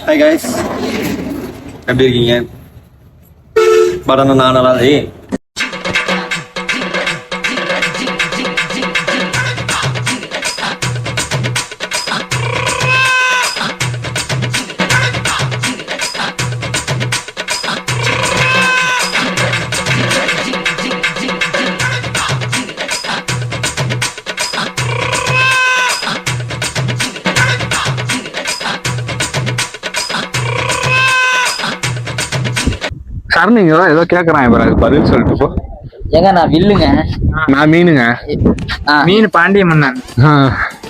Hi guys, எப்படி இருக்கீங்க? படம் நான் நல்லா சார் நீங்க ஏதோ கேக்குறான் பதில் சொல்லிட்டு போ. ஏங்க நான் வில்லுங்க. நான் மீனுங்க. மீன் பாண்டிய மன்னன்.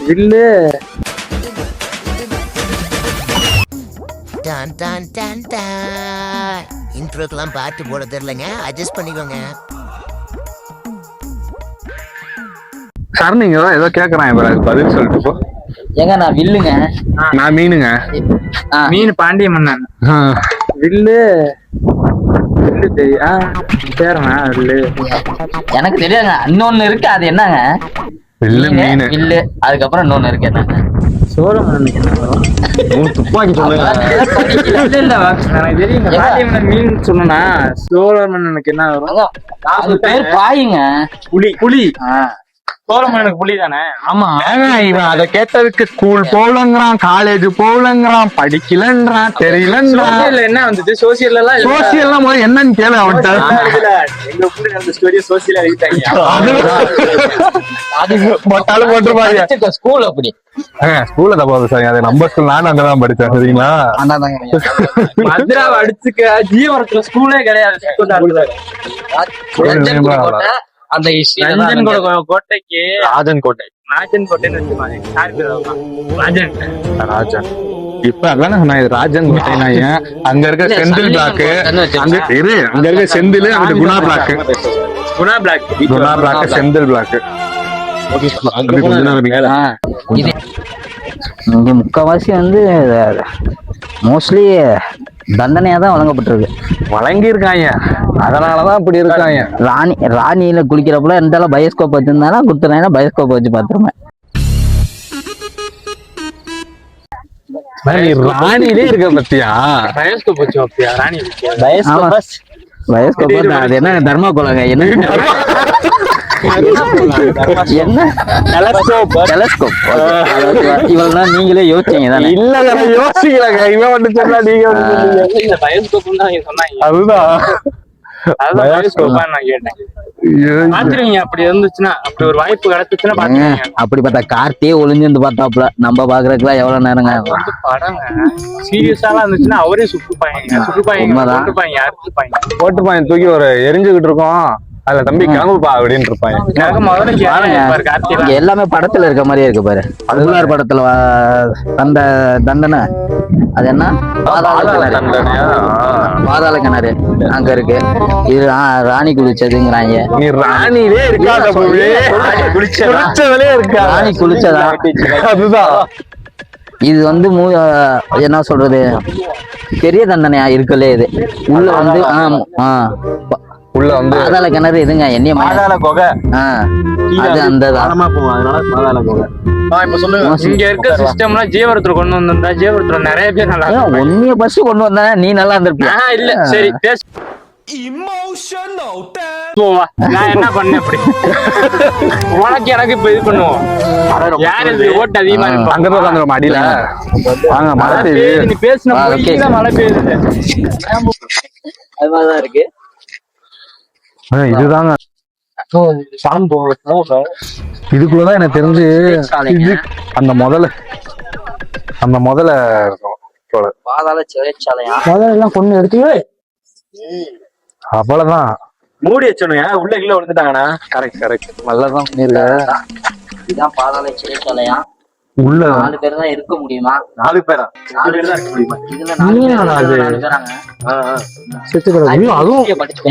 வில்லு இன்ட்ரோக்கெல்லாம் பாட்டு போட தெரியலங்க, அட்ஜஸ்ட் பண்ணிக்கோங்க. சார் நீங்க ஏதோ கேக்குறான் பதில் சொல்லிட்டு போ. ஏங்க நான் வில்லுங்க. நான் மீனுங்க. மீன் பாண்டிய மன்னன். வில்லு வில்லு பேருண்ணா வில்லு எனக்கு தெரியாதுங்க. இன்னொன்னு இருக்கு, அது என்னங்க? வில்லு மீன் வில்லு, அதுக்கப்புறம் இன்னொன்னு இருக்கு என்னங்க? சோழ மன்னனுக்கு என்ன வரும்? துப்பாக்கி சொல்லுங்க. இல்ல எனக்கு தெரியும். பாண்டிய மன்னன் மீன் சொன்னா சோழ மன்னனுக்கு என்ன வரும்? அது பேர் பாயுங்க. புலி. புலி சோழ மன்னனுக்கு புலி தானே? ஆமா, இவன் அதை கேட்டதுக்கு ஸ்கூல் போகலங்கிறான், காலேஜ் போகலங்கிறான், படிக்கலன்றான், தெரியலன்றான். என்ன வந்துச்சு சோசியல் எல்லாம்? சோசியல்லாம் போது என்னன்னு கேளு அவன்கிட்ட. எங்க புள்ளி நடந்த ஸ்டோரியை சோசியலா எழுதிட்டாங்க. அது போட்டாலும் போட்டுருப்பாங்க. ஸ்கூல் அப்படி ஸ்கூல்ல தப்பா சார், அது நம்ம ஸ்கூல், நானும் அங்கதான் படிச்சேன். சரிங்களா? மதுராவை அடிச்சுக்க ஜீவரத்துல ஸ்கூலே கிடையாது. அந்த கோட்டைக்கு ராஜன் கோட்டை. ராஜன் கோட்டைன்னு ராஜன் இப்ப அதான் சொன்னேன், ராஜன் கோட்டை. அங்க இருக்க செந்தில் பிளாக், அங்க இருக்க செந்தில், அங்க Guna block, Guna block, Senthil block. இங்க முக்கால்வாசி வந்து மோஸ்ட்லி தண்டனையா தான் வழங்கப்பட்டிருக்கு. வழங்கி இருக்காங்க, அதனாலதான் இப்படி இருக்காங்க. ராணியில குளிக்கிறப்பல இருந்தாலும் பயோஸ்கோப் வச்சிருந்தாலும் கொடுத்துறாங்கன்னா பயோஸ்கோப் வச்சு பாத்துருவேன். ராணிலே இருக்க பத்தியா? பயோஸ்கோப் வச்சு வைப்பியா? ராணி பயோஸ்கோப் அது என்ன தர்மாகோலங்க? என்ன இவெல்லாம் நீங்களே யோசிச்சீங்க தானே? இல்ல யோசிக்கலங்க, இவன் வந்து சொன்னா நீங்க பயோஸ்கோப் சொன்னாங்க. அதுதான் நான் கேட்டேன். அப்படி இருந்துச்சுன்னா, அப்படி ஒரு வாய்ப்பு கிடைச்சுன்னா பாத்துருங்க. அப்படி பார்த்தா கார்த்தியே ஒளிஞ்சிருந்து பார்த்தாப்புல, நம்ம பாக்குறதுக்குலாம் எவ்வளவு நேரங்க? படங்க சீரியஸாலாம் இருந்துச்சுன்னா அவரே சுட்டுப்பாங்க. போட்டுப்பாங்க, தூக்கி ஒரு எரிஞ்சுக்கிட்டு இருக்கோம், அதுல தம்பி கிளம்புப்பா அப்படின்னு இருப்பாங்க. எல்லாமே படத்துல இருக்க மாதிரியே இருக்கு பாரு. அதுலார் படத்துல அந்த தண்டனை, அது என்ன பாதாள கிணறு அங்க இருக்கு. இது ராணி குளிச்சதுங்கிறாங்க. நீ ராணிலே இருக்காத, ராணி குளிச்சதா? அதுதான் இது வந்து என்ன சொல்றது, பெரிய தண்டனையா இருக்கலே. இது உள்ள வந்து உள்ள வந்து பாதாள கிணறு இதுங்க, என்னைய பாதாள குகை. அது அந்த போகும், அதனால பாதாள குகை. இப்ப சொல்லுங்க, இங்க இருக்க சிஸ்டம்லாம் ஜீவரத்துல கொண்டு வந்திருந்தா ஜீவரத்துல நிறைய பேர் நல்லா ஒன்னிய பஸ் கொண்டு வந்தா நீ நல்லா இருந்திருப்பியா? இல்ல சரி நான் என்ன பண்ணேன் அப்படி? உனக்கு எனக்கு இப்ப இது பண்ணுவோம். யாரு ஓட்டு அதிகமா இருப்பா? அங்க போய் உட்காந்து அடியில வாங்க, மழை பெய்யுது. நீ பேசின மழை பெய்யுது. அது மாதிரிதான் இருக்கு. இதுதாங்க இதுக்குள்ளதான் எனக்கு தெரிஞ்சு அந்த முதல்ல பாதாள சிறைச்சாலையா? முதல்ல எல்லாம் கொண்டு எடுத்து அவ்வளவுதான் மூடி வச்சோனுங்க. உள்ள கீழே விழுந்துட்டாங்கண்ணா. கரெக்ட் நல்லதான் பண்ணிருக்க. இதுதான் பாதாள சிறைச்சாலையா? உள்ள 4 பேர் தான் இருக்க முடியுமா? 4 பேரா? 4 பேர் தான் இருக்க முடியுமா? இதுல 4 பேர் அதுவும்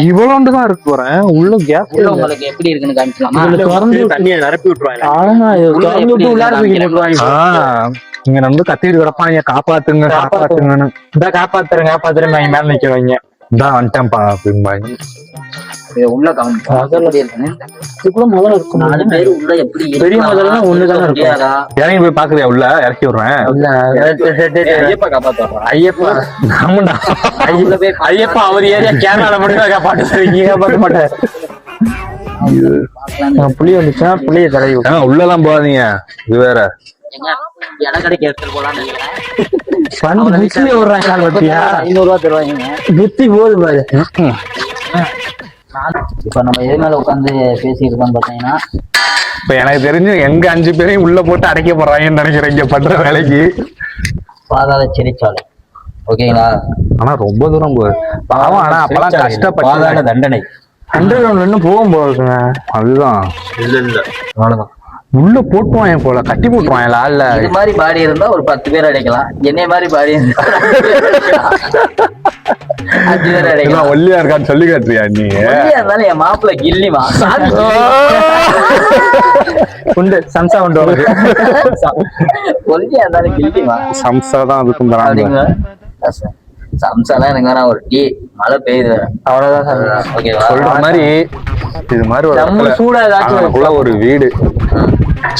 இவ்வளவுதான் இருக்கு. போறேன் உள்ள கேப் உங்களுக்கு எப்படி இருக்குன்னு காமிக்கலாமா? தண்ணியை நிரப்பி விட்டுருவாங்க. இங்க வந்து கத்திட்டு கிடப்பாங்க, காப்பாத்துங்கன்னு. காப்பாத்துறேன் மேல நிக்கிறவங்க. இதான் வந்துட்டேன்ப்பா அப்படிம்பாங்க. உள்ள முதல்ல இருக்கும் 4 பேர் உள்ள எப்படி பெரிய முதல்ல ஒண்ணுதானே இருக்கும். இறங்கி போய் பாக்குறியா? உள்ள இறக்கி விடுறேன். ஐயப்பா காப்பாத்துறோம். ஐயப்பா ஆமாண்டா. ஐயப்பா அவர் ஏரியா கேரளால மட்டும் தான் காப்பாட்டு, இங்க காப்பாற்ற மாட்டாரு. புளி வந்துச்சுன்னா புளிய தடவி உள்ளலாம் போகாதீங்க. இது வேற இடக்கடைக்கு எடுத்துட்டு போலான்னு நினைக்கிறேன். 500 ரூபா தருவாங்க. புத்தி போது பாரு. இப்ப நம்ம எது மேல உட்காந்து பேசியிருக்கோம்னு பாத்தீங்கன்னா, இப்ப எனக்கு தெரிஞ்சு எங்க 5 பேரையும் உள்ள போட்டு அடைக்க போறாங்கன்னு நினைக்கிறேன் இங்க பண்ற வேலைக்கு. பாதாள சிறைச்சாலை. ஓகேங்களா? ஆனா ரொம்ப தூரம் போகுது பாவம். ஆனா அப்பெல்லாம் கஷ்டப்பட்டு தண்டனை அண்டர் கிரவுண்ட் இன்னும் போகும் போகுதுங்க. அதுதான் இல்ல அவ்வளவுதான். உள்ள போட்டுவாங்க போல, கட்டி போட்டுருவாங்க. இல்ல இது மாதிரி பாடி இருந்தா ஒரு 10 பேர் அடைக்கலாம். என்னைய மாதிரி பாடி இருந்தா 5 பேர் அடைக்கலாம். ஒல்லியா இருக்கான்னு சொல்லி காட்டுறியா நீ? ஒல்லியா இருந்தாலும் என் மாப்பிள்ள கில்லிமா உண்டு சம்சா உண்டு. ஒல்லியா இருந்தாலும் கில்லிமா சம்சா தான் அதுக்கும் தராங்க. சம்சாலாம் எனக்கு வேணா, ஒரு டீ மழை பெய்யுது அவ்வளவுதான். ஓகேவா? சொல்ற மாதிரி இது மாதிரி ஒரு இடத்துல சூடா ஏதாச்சும் அங்கனக்குள்ள ஒரு வீடு,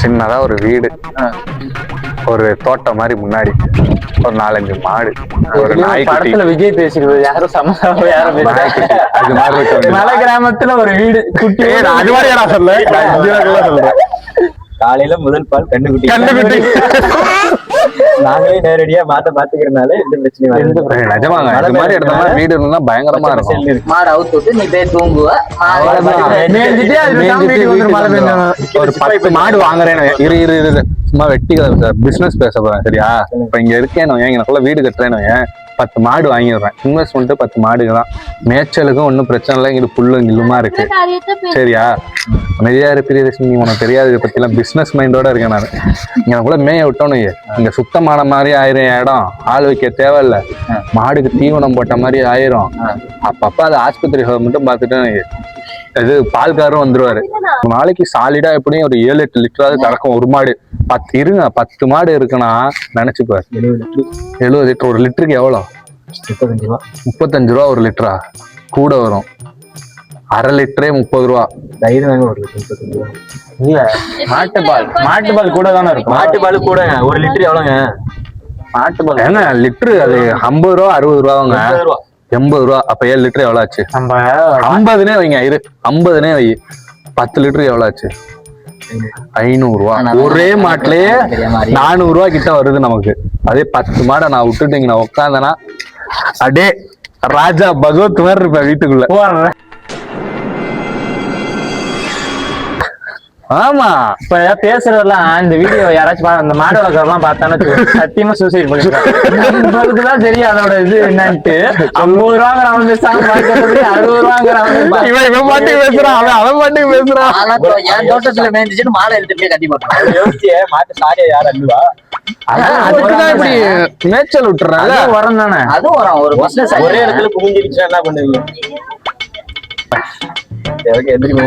சின்னதா ஒரு வீடு, ஒரு தோட்டம் மாதிரி முன்னாடி ஒரு 4-5 மாடு, ஒரு நாய்க்குட்டி. படத்துல விஜய் பேசிடுவது யாரும் சமதாவோ யாரும் நாய்க்குட்டி அது மாதிரி இருக்கு. மலை கிராமத்துல ஒரு வீடு குட்டி. அது மாதிரி நான் சொல்றேன். காலையில முதல் பால் கண்டுபிடி. நாங்களே நேரடியா பாத்துக்கிறதுனால எந்த பிரச்சனையும் நிஜமாங்க. இது மாதிரி இடத்துல வீடு இருந்தா பயங்கரமா இருக்கும். மாடு அவுத்து விட்டு நீ போய் தூங்குவ. ஒரு 10 மாடு வாங்குறேன்னு இரு சும்மா வெட்டி பிசினஸ் பேச போறேன் சரியா? இப்ப இங்க இருக்கேன் எனக்குள்ள வீடு கட்டுறேன்னு 10 மாடு வாங்கிடுறேன். இன்வெஸ்ட்மெண்ட் 10 மாடுக்கு தான். மேய்ச்சலுக்கும் ஒன்றும் பிரச்சனை இல்லை. இங்க புல்லும் கில்லுமா இருக்கு சரியா? நிறைய பிரியதர்ஷினி உனக்கு தெரியாது இதை பத்தி எல்லாம். பிசினஸ் மைண்டோட இருக்கேன் நான். எனக்குள்ள மேய விட்டோன்னு இங்க சுத்தமான மாதிரி ஆயிரும் இடம். ஆள் வைக்க தேவையில்லை. மாடுக்கு தீவனம் போட்ட மாதிரி ஆயிரும். அப்பப்ப அது ஆஸ்பத்திரி மட்டும் பார்த்துட்டு இது பால்காரும் வந்துருவாரு. நாளைக்கு சாலிடா எப்படியும் ஒரு 7-8 லிட்டராவது கறக்கும் ஒரு மாடு. 10 மாடு இருக்குன்னா நினைச்சுப்பாரு. 70 லிட்டர். ஒரு லிட்டருக்கு எவ்வளவு? 35 ரூபா ஒரு லிட்டரா? கூட வரும். அரை லிட்டரே 30 ரூபா. தயிர் வாங்க ஒரு லிட்டர் 35 ரூபா. இல்ல மாட்டுப்பால் கூட தானே இருக்கும். மாட்டுப்பால் கூட ஒரு லிட்டர் எவ்வளவுங்க? மாட்டுப்பால் ஏங்க லிட்டரு அது 50 ரூபா 60 ரூபாங்க. 80 ரூபா. அப்ப 7 லிட்டர் எவ்வளவு ஆச்சு? 50னே வைங்க. 50னே வை. 10 லிட்டருக்கு எவ்வளவு ஆச்சு? 500 ரூபா. ஒரே மாட்டுலயே 400 ரூபா கிட்ட வருது நமக்கு. அதே 10 மாடை நான் விட்டுட்டு இங்க நான் உட்காந்தேன்னா அடே ராஜா பகவத் மாதிரி இருப்பேன் வீட்டுக்குள்ள. ஆமா. இப்ப பேசுறதெல்லாம் இந்த வீடியோ யாராச்சும் அந்த மாடு வளர்க்கறதெல்லாம் பார்த்தானு சத்தியமா சூசைட் பண்ணிருக்கான். தெரியும் அதோட இது என்னன்ட்டு. 50 ரூபாங்கிறவன் பேசுறான், 60 ரூபாங்கிறவன் பேசுறான். அவன் பாட்டுக்கு பேசுறான். என் தோட்டத்துல மேய்ஞ்சிட்டு மாலை எடுத்து போய் கட்டி போட்டான். மாட்டு சாடியா யார் அல்வா? அதுக்குதான் இப்படி மேய்ச்சல் விட்டுறாங்க. வரம் தானே அது வரும். ஒரு பிசினஸ் ஒரே இடத்துல புகுஞ்சிருச்சுன்னா என்ன பண்ணுவீங்க?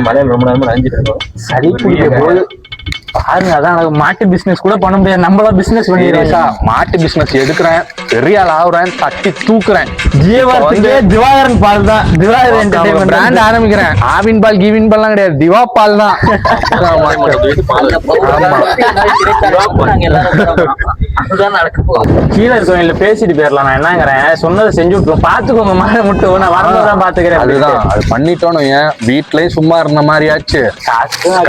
மலையில ரொம்ப நேரமா நஞ்சிட்டு இருக்கோம். சரி போது பாருங்க. அதான் மாட்டு பிசினஸ் கூட பண்ண முடியாது. நம்மளா பிசினஸ் பண்ணிடுறோம். மாட்டு பிசினஸ் எடுக்கிறேன், பெரிய ஆள் ஆகுறேன், தட்டி தூக்குறேன். திவாகரன் பால் தான். திவாகரன் பிராண்ட் ஆரம்பிக்கிறேன். ஆவின் பால் கீவின் பால்லாம் கிடையாது, திவா பால் தான். கீழே இருக்கவங்க பேசிட்டு போயிடலாம். நான் என்னங்கிறேன், சொன்னதை செஞ்சு விட்டுருவோம். பாத்துக்கோங்க மாலை மட்டும். நான் வரதான் பாத்துக்கிறேன். அதுதான் அது பண்ணிட்டோன்னு வீட்லயும் சும்மா இருந்த மாதிரியாச்சு.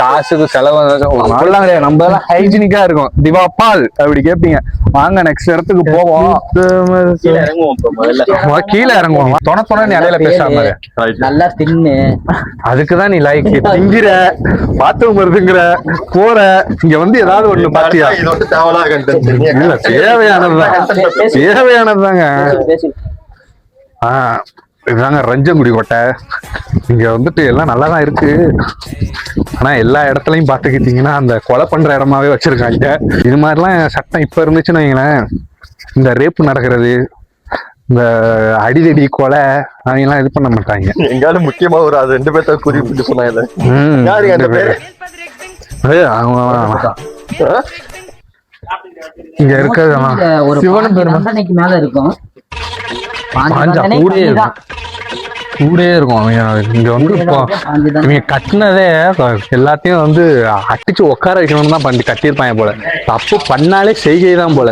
காசுக்கு செலவு கிடையாது. நம்ம எல்லாம் ஹைஜீனிக்கா இருக்கும். திவா பால் அப்படி கேட்பீங்க. வாங்க நெக்ஸ்ட் இடத்துக்கு போவோம். கீழே இறங்குவோம். தொண இடையில பேசாம நல்லா தின்னு. அதுக்குதான் நீ லைக் திங்கிற, பாத்ரூம் வருதுங்கிற, போற. இங்க வந்து ஏதாவது ஒண்ணு பாத்தியா? தேவையானதுதாங்க. இதுதாங்க ரஞ்சங்குடி கோட்டை. இங்க வந்துட்டு எல்லாம் நல்லாதான் இருக்கு. ஆனா எல்லா இடத்துலயும் பாத்துக்கிட்டீங்கன்னா அந்த கொலை பண்ற இடமாவே வச்சிருக்காங்க. இது மாதிரிலாம் சட்டம் இப்ப இருந்துச்சுன்னு வைங்களேன், இந்த ரேப்பு நடக்கிறது, இந்த அடிதடி கொலை அவங்கெல்லாம் இது பண்ண மாட்டாங்க. எங்காலும் முக்கியமா ஒரு 2 பேர்த்த குறிப்பிட்டு சொன்னாங்க. இங்க இருக்கிறதெல்லாம் ஒரு சிவன் பெருமானைக்கு மேல இருக்கும். கூடயே இருக்கும். இங்க வந்து இப்போ இவங்க கட்டினதே எல்லாத்தையும் வந்து அடிச்சு உட்கார வைக்கணும்னு தான் பண்ணி கட்டியிருப்பாங்க போல. தப்பு பண்ணாலே செய்கை தான் போல.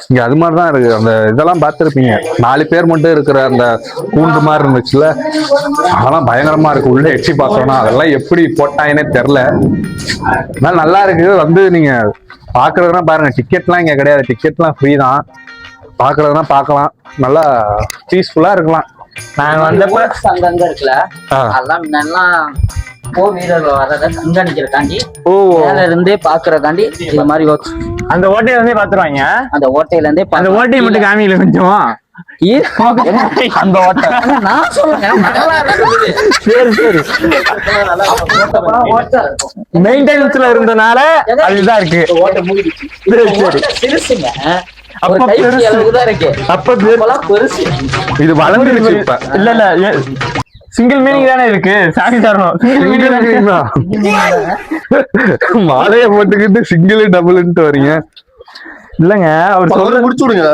இங்க அது மாதிரிதான் இருக்கு. அந்த இதெல்லாம் பார்த்துருப்பீங்க, 4 பேர் மட்டும் இருக்கிற அந்த கூண்டு மாதிரி இருந்துச்சுல, அதெல்லாம் பயங்கரமா இருக்கு. உள்ள எச்சி பார்த்தோம்னா அதெல்லாம் எப்படி போட்டாங்கன்னே தெரியல. அதனால நல்லா இருக்கு. வந்து நீங்க பாக்குறதுனா பாருங்க. டிக்கெட்லாம் இங்க கிடையாது, டிக்கெட்லாம் ஃப்ரீ தான். பாக்குறதுனா பார்க்கலாம், நல்லா பீஸ்ஃபுல்லா இருக்கலாம். நாங்க வந்தப்ப அங்கங்க இருக்குல்ல, அதெல்லாம் முன்னெல்லாம் வீரர்கள் வர்றத கண்காணிக்கிறக்காண்டி, மேல இருந்தே பாக்குறக்காண்டி இந்த மாதிரி ஒர்க்ஸ். அந்த ஓட்டையில இருந்தே பாத்துருவாங்க. அந்த ஓட்டையில இருந்தே அந்த ஓட்டையை மட்டும் காமிக்கல கொஞ்சம். அந்த ஓட்டை நான் சொல்லுங்க. சரி சரி, மெயின்டெனன்ஸ்ல இருந்தனால அதுதான் இருக்கு. சிறுசுங்க, அப்ப பெருசு. இது வளர்ந்துருச்சு இப்ப. இல்ல இல்ல, சிங்கிள் மீனிங் தானே இருக்கு. சாமி தரணும், சிங்கிள் மீனிங் தான். மாலையை போட்டுக்கிட்டு சிங்கிள் டபுள்ன்ட்டு வரீங்க. இல்லங்க அவர் சொல்ற முடிச்சு விடுங்க.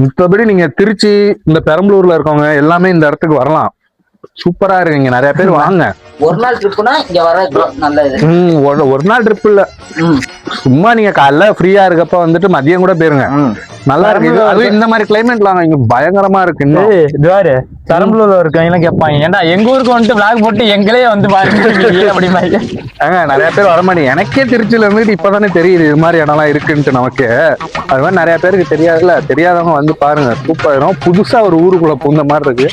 மத்தபடி நீங்க திருச்சி இந்த பெரம்பலூர்ல இருக்கவங்க எல்லாமே இந்த இடத்துக்கு வரலாம். சூப்பரா இருக்குங்க, நிறைய பேர் வாங்க. ஒரு நாள் ட்ரிப்னா இங்க வர நல்லது. ஒரு நாள் ட்ரிப் இல்ல, சும்மா நீங்க காலைல ஃப்ரீயா இருக்கப்ப வந்துட்டு மதியம் கூட போயிருங்க, நல்லா இருக்கு. அதுவும் இந்த மாதிரி கிளைமேட்லாம் இங்க பயங்கரமா இருக்கு. இதுவாரு பெரம்பலூர்ல இருக்கவங்க கேட்பாங்க, ஏன்டா எங்க ஊருக்கு வந்துட்டு விளாக் போட்டு எங்களே வந்து பாருங்க அப்படிமா. நிறைய பேர் வரமாட்டேங்க. எனக்கே திருச்சியில இருந்துட்டு இப்பதானே தெரியுது இது மாதிரி இடம்லாம் இருக்குன்ட்டு நமக்கு. அது மாதிரி நிறைய பேருக்கு தெரியாதுல்ல, தெரியாதவங்க வந்து பாருங்க, சூப்பர் இடம். புதுசா ஒரு ஊருக்குள்ள பூந்த மாதிரி இருக்கு,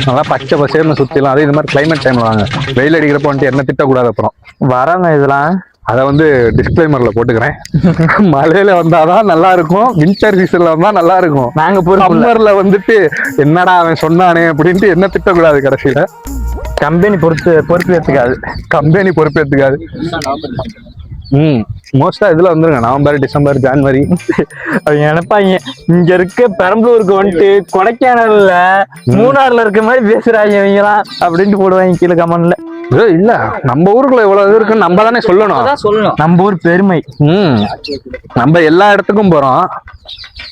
நல்லா பச்சை பசேர்னு சுத்திலாம். அதே இது மாதிரி கிளைமேட் டைம்ல வாங்க, வெயில் அடிக்கிறப்ப வந்துட்டு என்ன திட்டக்கூடாது. அப்புறம் வராங்க இதெல்லாம், அதை வந்து டிஸ்க்ளைமர்ல போட்டுக்கிறேன். மழையில வந்தாதான் நல்லா இருக்கும், வின்டர் சீசன்ல வந்தா நல்லா இருக்கும். நாங்க சம்மர்ல வந்துட்டு என்னடா அவன் சொன்னானே அப்படின்ட்டு என்ன திட்டக்கூடாது. கடைசியில கம்பெனி பொறுப்பேற்றுக்காது, கம்பெனி பொறுப்பேற்றுக்காது. மோஸ்டா இதுல வந்துருங்க, நவம்பர், டிசம்பர், ஜனவரி. அவங்க நினைப்பாங்க இங்க இருக்க பெரம்பலூருக்கு வந்துட்டு கொடைக்கானல்ல மூணாறுல இருக்க மாதிரி பேசுறாங்க இவங்கலாம் அப்படின்ட்டு போடுவாங்க கீழே கமெண்ட்ல. இல்ல, நம்ம ஊருக்குள்ள இவ்வளவு இது இருக்குன்னு நம்ம தானே சொல்லணும். நம்ம ஊர் பெருமை. நம்ம எல்லா இடத்துக்கும் போறோம்,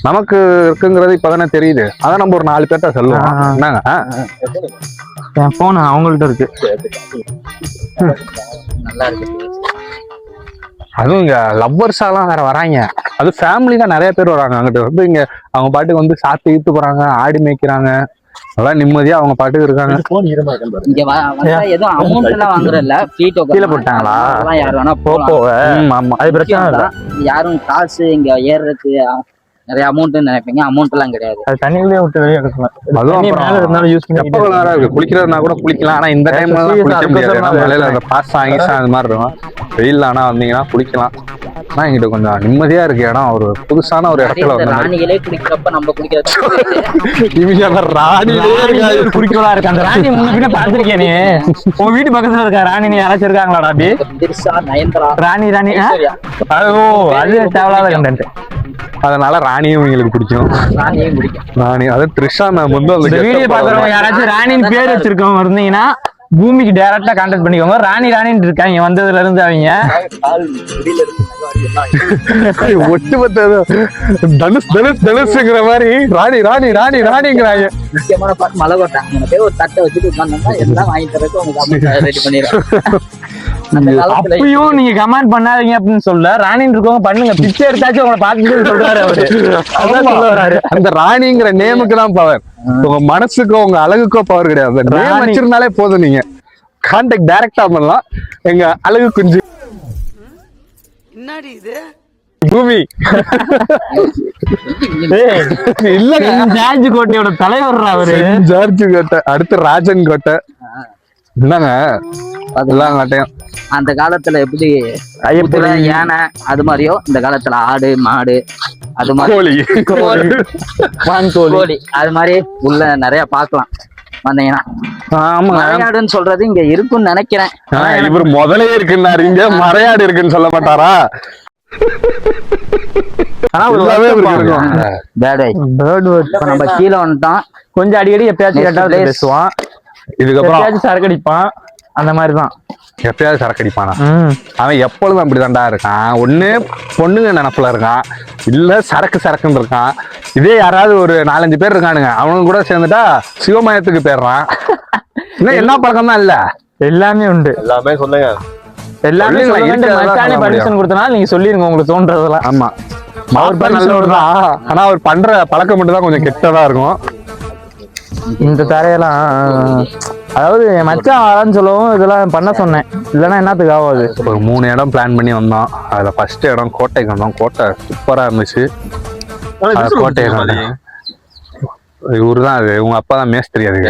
நமக்கு இருக்குங்கிறது இப்பதானே தெரியுது. அதான் நம்ம ஒரு 4 பேர்ட்ட சொல்லுவோம். என்னங்க என் போன் அவங்கள்ட்ட இருக்கு, நல்லா இருக்கு. அதுவும் இங்க லவ்வர்ஸாலாம் வேற வராங்க. அது ஃபேமிலி தான் நிறைய பேர் வராங்க. அங்கிட்ட வந்து இங்க அவங்க பாட்டுக்கு வந்து சாப்பிட்டு ஈத்து போறாங்க, ஆடி மேய்க்கிறாங்க, நல்லா நிம்மதியா அவங்க பாட்டுக்கு இருக்காங்க. இங்க எதுவும் அமௌண்ட் எல்லாம் வாங்குறதில்ல, ஃப்ரீ டோக்கன் கீழே போட்டாங்களா, யார் வேணா ஆமா அது பிரச்சனை இல்ல. யாரும் காசு இங்க ஏறுறதுக்கு நிறைய அமௌண்ட் நினைப்பீங்க, அமௌண்ட் எல்லாம் கிடையாது. அது தண்ணிக்குள்ளே விட்டு வெளியே எடுக்கலாம். அதுவும் குளிக்கிறதுனா கூட குளிக்கலாம். ஆனா இந்த டைம்ல குளிக்க முடியாது, மழையில அந்த பாசம் ஆகிசா அது மாதிரி இருக்கும். வெயில் ஆனா வந்தீங்கன்னா குளிக்கலாம். ஆனா எங்கிட்ட கொஞ்சம் நிம்மதியா இருக்கு இடம். ஒரு புதுசான ஒரு இடத்துல வந்து ராணிகளே குளிக்கிறப்ப நம்ம குளிக்கிறது குளிக்கிறதா இருக்கு. அந்த ராணி முன்ன பின்ன பாத்திருக்கேன். நீ உன் வீட்டு பக்கத்துல இருக்க ராணி யாராச்சும் இருக்காங்களாடா? அப்படி ராணி ராணி அது தேவையில்லாத கண்டென்ட். அதனால ராணியும் இவங்களுக்கு பிடிக்கும். ராணி அது த்ரிஷா மேம் வந்து அந்த வீடியோ பாக்குறவங்க யாராச்சும் ராணின்னு பேர் வச்சிருக்கவங்க இருந்தீங்கன்னா பூமிக்கு டைரக்டா கான்டாக்ட் பண்ணிக்கோங்க. ராணின்னு இருக்காங்க வந்ததுல இருந்து. அவங்க ஒட்டுமொத்த தனுஷ்ங்கிற மாதிரி ராணிங்கிறாங்க. முக்கியமான பாட்டு மலை கோட்டை. ஒரு தட்டை வச்சுட்டு உட்கார்ந்தோம்னா எல்லாம் வாங்கி தரதுக்கு அவங்க ரெடி பண்ணிடுறாங்க. அப்பயும் நீங்க கமெண்ட் பண்ணாதீங்க அப்படின்னு சொல்ல, ராணின்னு இருக்கவங்க பண்ணுங்க, பிச்சை எடுத்தாச்சும் உங்களை பார்த்து சொல்றாரு அவரு. அந்த ராணிங்கிற நேமுக்கு தான் பவர், உங்க மனசுக்கோ உங்க அழகுக்கோ பவர் கிடையாது. நேம் வச்சிருந்தாலே போதும், நீங்க கான்டாக்ட் டைரக்டா பண்ணலாம். எங்க அழகு குஞ்சு பூமி இல்ல, ஜார்ஜ் கோட்டையோட தலைவர் அவரு. ஜார்ஜ் கோட்டை, அடுத்து ராஜன் கோட்டை. என்னங்க அதெல்லாம் காட்டையும் அந்த காலத்துல எப்படி யானை அது மாதிரியோ இந்த காலத்துல ஆடு மாடு அது மாதிரி கோழி அது மாதிரி உள்ள நிறைய பாக்கலாம் வந்தீங்கன்னா. மறையாடுன்னு சொல்றது இங்க இருக்குன்னு நினைக்கிறேன். இவர் முதலே இருக்குன்னாரு, இங்க மறையாடு இருக்குன்னு சொல்ல மாட்டாரா? நம்ம கீழே வந்துட்டோம், கொஞ்சம் அடிக்கடி எப்பயாச்சும் கேட்டாலும் பேசுவான், இதுக்கப்புறம் சரக்கு அடிப்பான். அந்த மாதிரிதான் எப்பயாவது சரக்கு அடிப்பானா? அவன் எப்பொழுதும் அப்படிதான்டா இருக்கான். ஒண்ணு பொண்ணுங்க நினப்புல இருக்கான், இல்ல சரக்குன்னு இருக்கான். இதே யாராவது ஒரு 4-5 பேர் இருக்கானுங்க, அவனுங்க கூட சேர்ந்துட்டா சிவமயத்துக்கு போயிடுறான். இன்னும் என்ன பழக்கம் தான் இல்ல, எல்லாமே உண்டு. எல்லாமே சொல்லுங்க. எல்லாமே சொல்லுங்க, சொல்ல வேண்டிய இருக்கிறதெல்லாம் மச்சானே சொல்ல பர்மிஷன் கொடுத்தனால நீங்க சொல்லிருங்க உங்களுக்கு தோன்றதெல்லாம். ஆமா அவர் நல்லவர் தான், ஆனா அவர் பண்ற பழக்கம் மட்டும் தான் கொஞ்சம் கெட்டதா இருக்கும். இந்த தரையெல்லாம் அதாவது என் மச்சான் வரான்னு சொல்லவும் இதெல்லாம் பண்ண சொன்னேன், இல்லைன்னா என்னத்துக்கு ஆகாது. ஒரு 3 இடம் பிளான் பண்ணி வந்தோம். அதுல ஃபர்ஸ்ட் இடம் கோட்டைக்கு வந்தோம். கோட்டை சூப்பரா இருந்துச்சு. கோட்டை இவரு தான், அது உங்க அப்பா தான் மேஸ்திரி. அதுக்கு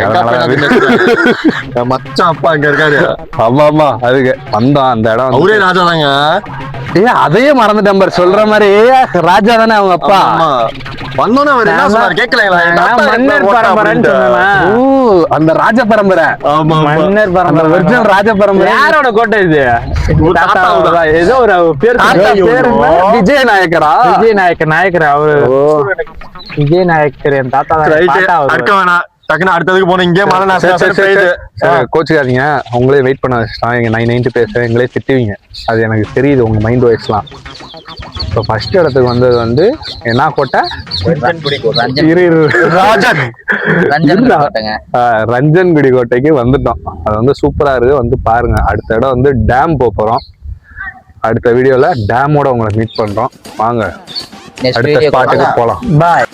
மச்சான் அப்பா அங்க இருக்காரு. ஆமா ஆமா, அதுக்கு வந்தோம். அந்த இடம் அவரே ராஜா தாங்க. அதையே மறந்துட்டேன் பாரு, சொல்ற மாதிரி ராஜா தானே அவங்க அப்பா. வந்தோன்னு அவர் என்ன சொன்னாரு கேட்கலைங்களா? மன்னர் பரம்பரைன்னு சொன்னேன். ஓ, அந்த ராஜ பரம்பரை, மன்னர் அந்த பரம்பரை ஒரிஜினல் ராஜ பரம்பரை. யாரோட கோட்டை இது? தாத்தாவோடதா? ஏதோ ஒரு பேர் பேர் என்ன? விஜய நாயக்கரா? விஜய் நாயக்கர் அவரு. விஜய் நாயக்கர் என் தாத்தா தான். பாட்டா அவரு. அடுக்க வேணாம், டக்குன்னு அடுத்ததுக்கு போன இங்கே மழை நாசம். கோச்சுக்காதீங்க, உங்களே வெயிட் பண்ண வச்சுட்டான். எங்க 9 பேச எங்களே திட்டுவீங்க, அது எனக்கு தெரியுது உங்க மைண்ட் வாய்ஸ்லாம். இப்போ ஃபர்ஸ்ட் இடத்துக்கு வந்தது வந்து என்ன கோட்டை? ரஞ்சன்குடி கோட்டைக்கு வந்துட்டோம். அது வந்து சூப்பரா இருக்கு, வந்து பாருங்க. அடுத்த இடம் வந்து டேம் போறோம். அடுத்த வீடியோல டேமோட உங்களை மீட் பண்றோம். வாங்க அடுத்த ஸ்பாட்டுக்கு போலாம். பாய்.